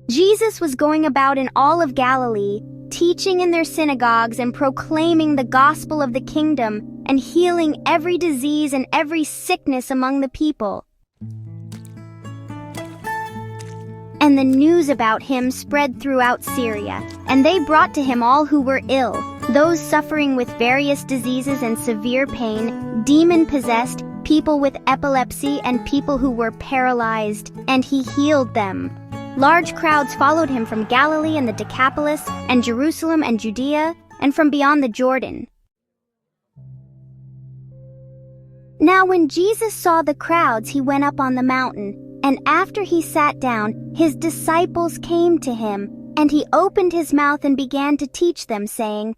Jesus was going about in all of Galilee, teaching in their synagogues and proclaiming the gospel of the kingdom and healing every disease and every sickness among the people. And the news about him spread throughout Syria, and they brought to him all who were ill, those suffering with various diseases and severe pain, demon-possessed, people with epilepsy, and people who were paralyzed, and he healed them. Large crowds followed him from Galilee and the Decapolis, and Jerusalem and Judea, and from beyond the Jordan. Now when Jesus saw the crowds, he went up on the mountain, and after he sat down, his disciples came to him, and he opened his mouth and began to teach them, saying,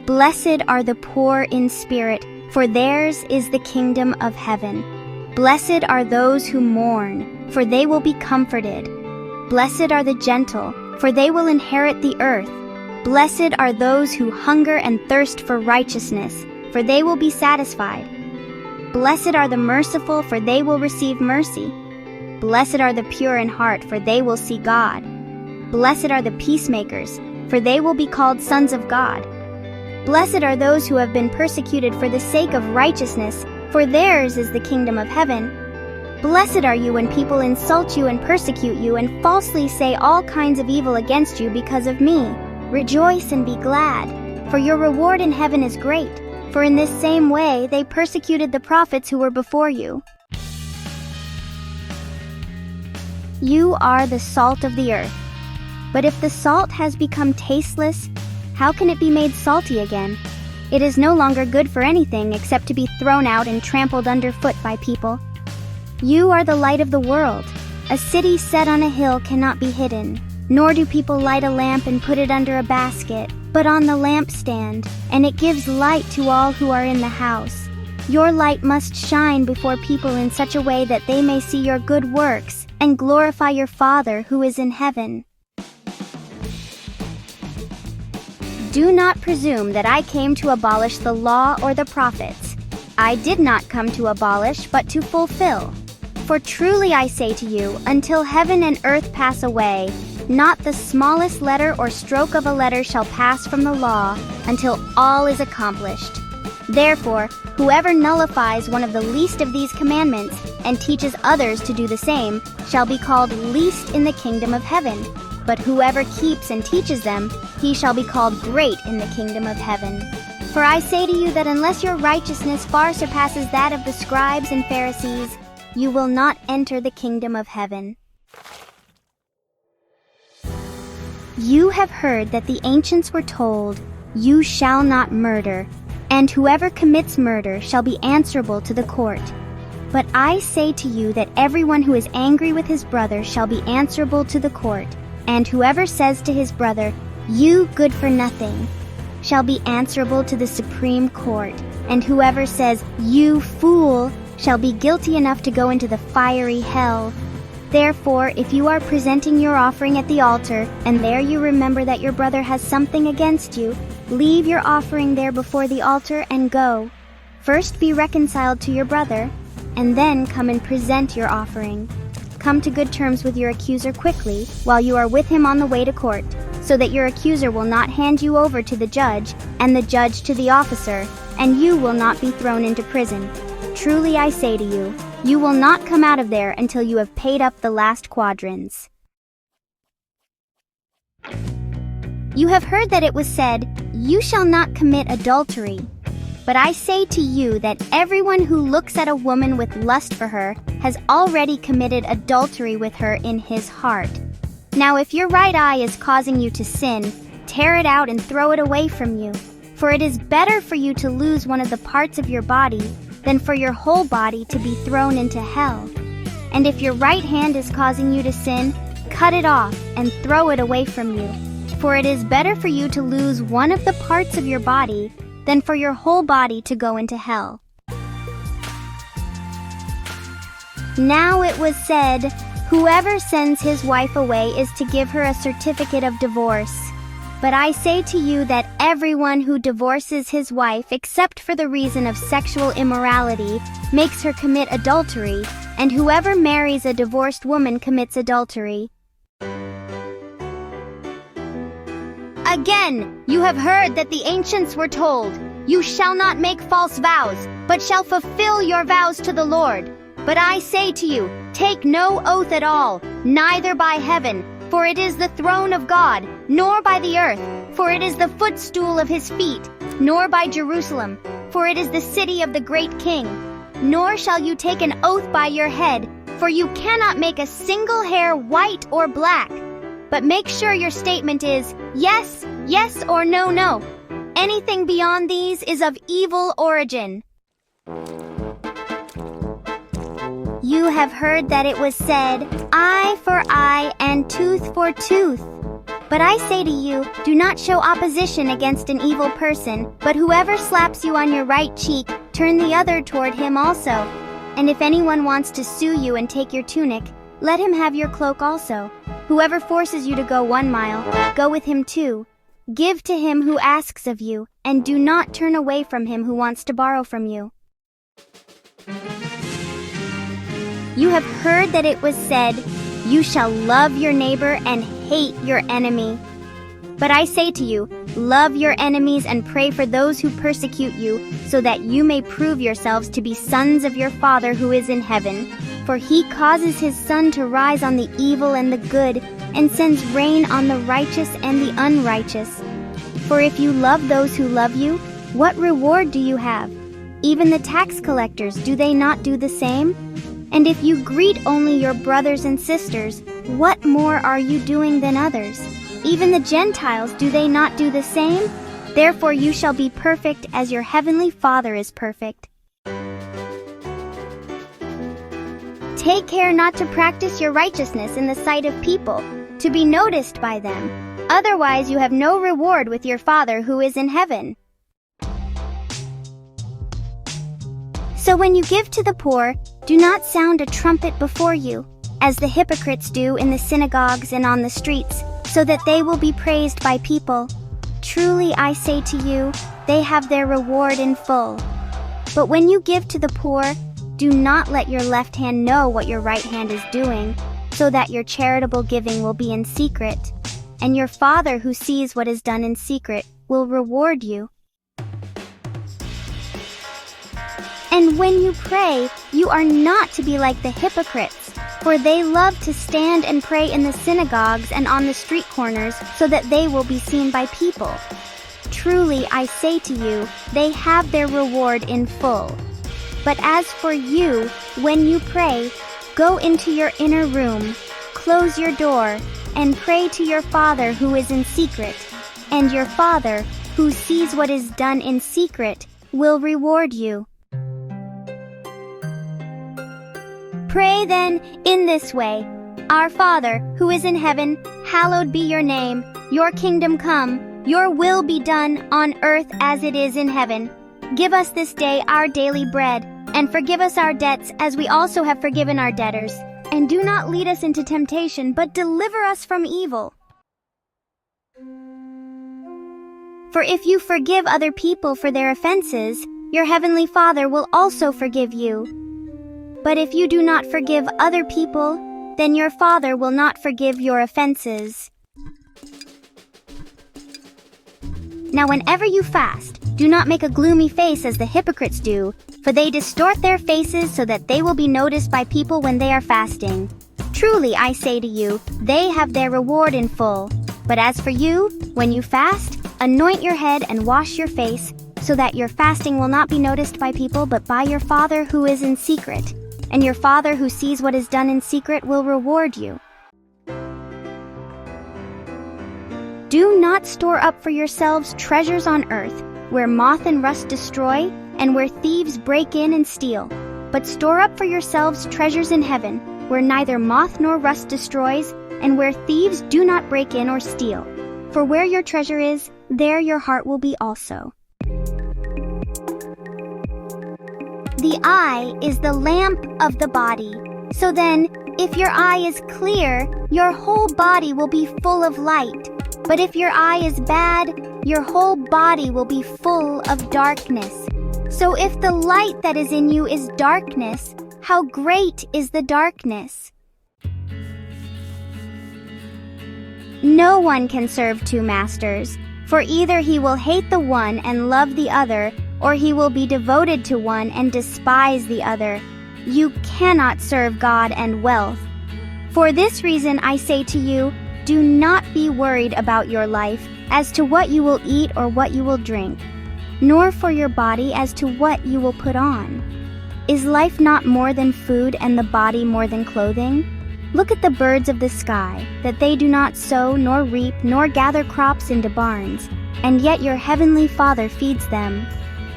"Blessed are the poor in spirit, for theirs is the kingdom of heaven. Blessed are those who mourn, for they will be comforted. Blessed are the gentle, for they will inherit the earth. Blessed are those who hunger and thirst for righteousness, for they will be satisfied. Blessed are the merciful, for they will receive mercy. Blessed are the pure in heart, for they will see God. Blessed are the peacemakers, for they will be called sons of God. Blessed are those who have been persecuted for the sake of righteousness, for theirs is the kingdom of heaven. Blessed are you when people insult you and persecute you and falsely say all kinds of evil against you because of me. Rejoice and be glad, for your reward in heaven is great, for in this same way they persecuted the prophets who were before you. You are the salt of the earth. But if the salt has become tasteless, how can it be made salty again? It is no longer good for anything except to be thrown out and trampled underfoot by people. You are the light of the world. A city set on a hill cannot be hidden, nor do people light a lamp and put it under a basket, but on the lampstand, and it gives light to all who are in the house. Your light must shine before people in such a way that they may see your good works and glorify your Father who is in heaven. Do not presume that I came to abolish the law or the prophets. I did not come to abolish, but to fulfill. For truly I say to you, until heaven and earth pass away, not the smallest letter or stroke of a letter shall pass from the law until all is accomplished. Therefore, whoever nullifies one of the least of these commandments and teaches others to do the same shall be called least in the kingdom of heaven. But whoever keeps and teaches them, he shall be called great in the kingdom of heaven. For I say to you that unless your righteousness far surpasses that of the scribes and Pharisees, you will not enter the kingdom of heaven. You have heard that the ancients were told, 'You shall not murder,' and whoever commits murder shall be answerable to the court. But I say to you that everyone who is angry with his brother shall be answerable to the court. And whoever says to his brother, 'You good for nothing,' shall be answerable to the Supreme Court. And whoever says, 'You fool,' shall be guilty enough to go into the fiery hell. Therefore, if you are presenting your offering at the altar, and there you remember that your brother has something against you, leave your offering there before the altar and go. First be reconciled to your brother, and then come and present your offering. Come to good terms with your accuser quickly, while you are with him on the way to court, so that your accuser will not hand you over to the judge, and the judge to the officer, and you will not be thrown into prison. Truly I say to you, you will not come out of there until you have paid up the last quadrans. You have heard that it was said, 'You shall not commit adultery.' But I say to you that everyone who looks at a woman with lust for her has already committed adultery with her in his heart. Now if your right eye is causing you to sin, tear it out and throw it away from you. For it is better for you to lose one of the parts of your body than for your whole body to be thrown into hell. And if your right hand is causing you to sin, cut it off and throw it away from you. For it is better for you to lose one of the parts of your body than for your whole body to go into hell. Now it was said, 'Whoever sends his wife away is to give her a certificate of divorce.' But I say to you that everyone who divorces his wife except for the reason of sexual immorality makes her commit adultery, and whoever marries a divorced woman commits adultery. Again, you have heard that the ancients were told, "You shall not make false vows, but shall fulfill your vows to the Lord." But I say to you, take no oath at all, neither by heaven, for it is the throne of God, nor by the earth, for it is the footstool of his feet, nor by Jerusalem, for it is the city of the great King. Nor shall you take an oath by your head, for you cannot make a single hair white or black. But make sure your statement is yes, yes, or no, no. Anything beyond these is of evil origin. You have heard that it was said, eye for eye and tooth for tooth. But I say to you, do not show opposition against an evil person, but whoever slaps you on your right cheek, turn the other toward him also. And if anyone wants to sue you and take your tunic, let him have your cloak also. Whoever forces you to go 1 mile, go with him 2. Give to him who asks of you, and do not turn away from him who wants to borrow from you. You have heard that it was said, you shall love your neighbor and hate your enemy. But I say to you, love your enemies and pray for those who persecute you, so that you may prove yourselves to be sons of your Father who is in heaven. For he causes his sun to rise on the evil and the good, and sends rain on the righteous and the unrighteous. For if you love those who love you, what reward do you have? Even the tax collectors, do they not do the same? And if you greet only your brothers and sisters, what more are you doing than others? Even the Gentiles, do they not do the same? Therefore you shall be perfect as your heavenly Father is perfect. Take care not to practice your righteousness in the sight of people, to be noticed by them. Otherwise you have no reward with your Father who is in heaven. So when you give to the poor, do not sound a trumpet before you, as the hypocrites do in the synagogues and on the streets, so that they will be praised by people. Truly I say to you, they have their reward in full. But when you give to the poor, do not let your left hand know what your right hand is doing, so that your charitable giving will be in secret, and your Father who sees what is done in secret will reward you. And when you pray, you are not to be like the hypocrites, for they love to stand and pray in the synagogues and on the street corners, so that they will be seen by people. Truly, I say to you, they have their reward in full. But as for you, when you pray, go into your inner room, close your door, and pray to your Father who is in secret, and your Father, who sees what is done in secret, will reward you. Pray then in this way, Our Father, who is in heaven, hallowed be your name. Your kingdom come, your will be done on earth as it is in heaven. Give us this day our daily bread, and forgive us our debts as we also have forgiven our debtors. And do not lead us into temptation, but deliver us from evil. For if you forgive other people for their offenses, your heavenly Father will also forgive you. But if you do not forgive other people, then your Father will not forgive your offenses. Now whenever you fast, do not make a gloomy face as the hypocrites do, for they distort their faces so that they will be noticed by people when they are fasting. Truly, I say to you, they have their reward in full. But as for you, when you fast, anoint your head and wash your face, so that your fasting will not be noticed by people but by your Father who is in secret. And your Father who sees what is done in secret will reward you. Do not store up for yourselves treasures on earth, where moth and rust destroy, and where thieves break in and steal. But store up for yourselves treasures in heaven, where neither moth nor rust destroys, and where thieves do not break in or steal. For where your treasure is, there your heart will be also. The eye is the lamp of the body. So then, if your eye is clear, your whole body will be full of light. But if your eye is bad, your whole body will be full of darkness. So if the light that is in you is darkness, how great is the darkness? No one can serve two masters, for either he will hate the one and love the other, or he will be devoted to one and despise the other. You cannot serve God and wealth. For this reason I say to you, do not be worried about your life as to what you will eat or what you will drink, nor for your body as to what you will put on. Is life not more than food and the body more than clothing? Look at the birds of the sky, that they do not sow nor reap nor gather crops into barns, and yet your heavenly Father feeds them.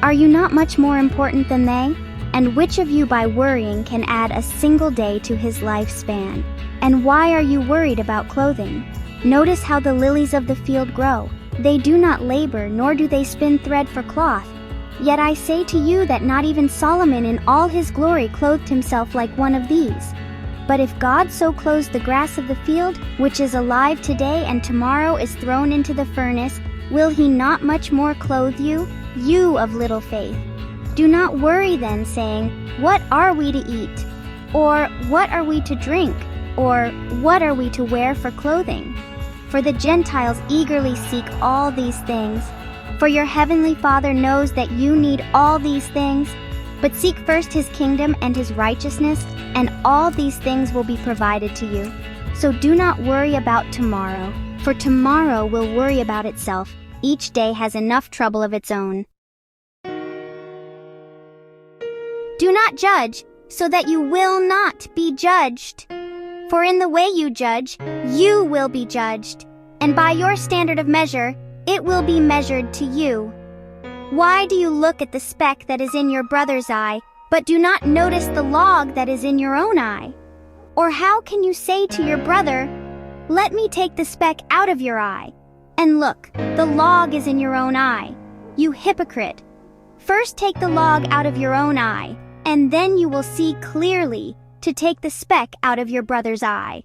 Are you not much more important than they? And which of you by worrying can add a single day to his lifespan? And why are you worried about clothing? Notice how the lilies of the field grow. They do not labor, nor do they spin thread for cloth. Yet I say to you that not even Solomon in all his glory clothed himself like one of these. But if God so clothes the grass of the field, which is alive today and tomorrow is thrown into the furnace, will he not much more clothe you, you of little faith? Do not worry then, saying, what are we to eat? Or what are we to drink? Or what are we to wear for clothing? For the Gentiles eagerly seek all these things. For your heavenly Father knows that you need all these things. But seek first his kingdom and his righteousness, and all these things will be provided to you. So do not worry about tomorrow, for tomorrow will worry about itself. Each day has enough trouble of its own. Do not judge, so that you will not be judged. For in the way you judge, you will be judged, and by your standard of measure, it will be measured to you. Why do you look at the speck that is in your brother's eye, but do not notice the log that is in your own eye? Or how can you say to your brother, let me take the speck out of your eye, and look, the log is in your own eye? You hypocrite! First take the log out of your own eye, and then you will see clearly to take the speck out of your brother's eye.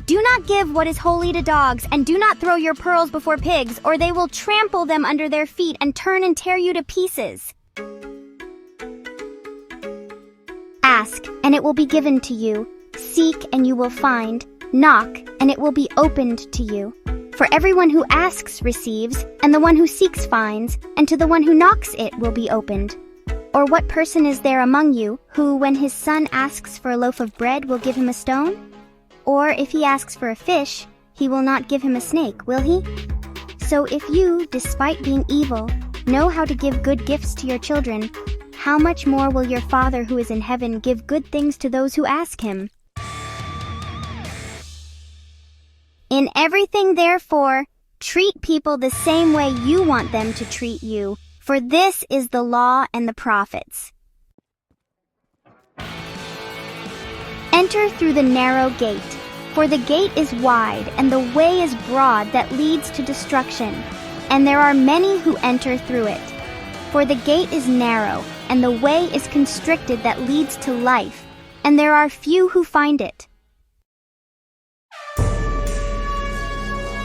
Do not give what is holy to dogs, and do not throw your pearls before pigs, or they will trample them under their feet and turn and tear you to pieces. Ask, and it will be given to you. Seek, and you will find. Knock, and it will be opened to you. For everyone who asks receives, and the one who seeks finds, and to the one who knocks it will be opened. Or what person is there among you, who, when his son asks for a loaf of bread, will give him a stone? Or if he asks for a fish, he will not give him a snake, will he? So if you, despite being evil, know how to give good gifts to your children, how much more will your Father who is in heaven give good things to those who ask him? In everything, therefore, treat people the same way you want them to treat you, for this is the law and the prophets. Enter through the narrow gate, for the gate is wide and the way is broad that leads to destruction, and there are many who enter through it. For the gate is narrow and the way is constricted that leads to life, and there are few who find it.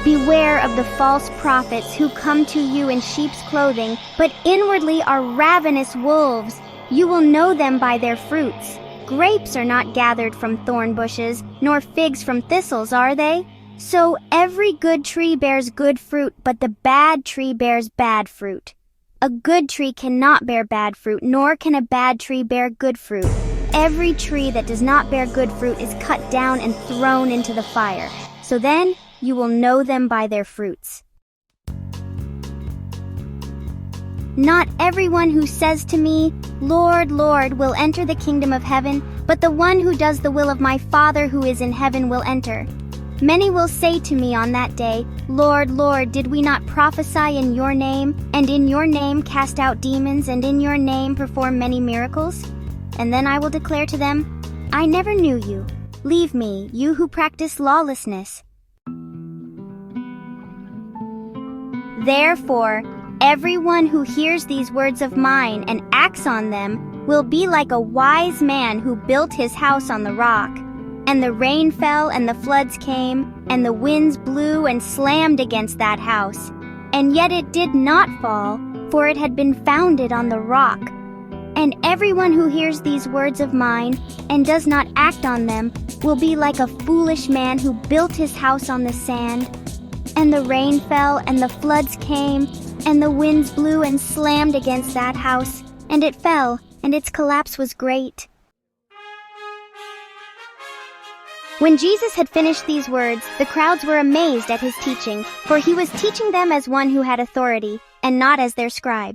Beware of the false prophets who come to you in sheep's clothing, but inwardly are ravenous wolves. You will know them by their fruits. Grapes are not gathered from thorn bushes, nor figs from thistles, are they? So every good tree bears good fruit, but the bad tree bears bad fruit. A good tree cannot bear bad fruit, nor can a bad tree bear good fruit. Every tree that does not bear good fruit is cut down and thrown into the fire. So then you will know them by their fruits. Not everyone who says to me, Lord, Lord, will enter the kingdom of heaven, but the one who does the will of my Father who is in heaven will enter. Many will say to me on that day, Lord, Lord, did we not prophesy in your name, and in your name cast out demons, and in your name perform many miracles? And then I will declare to them, I never knew you. Leave me, you who practice lawlessness. Therefore, everyone who hears these words of mine and acts on them will be like a wise man who built his house on the rock. And the rain fell, and the floods came, and the winds blew and slammed against that house. And yet it did not fall, for it had been founded on the rock. And everyone who hears these words of mine and does not act on them will be like a foolish man who built his house on the sand. And the rain fell, and the floods came, and the winds blew and slammed against that house, and it fell, and its collapse was great. When Jesus had finished these words, the crowds were amazed at his teaching, for he was teaching them as one who had authority, and not as their scribes.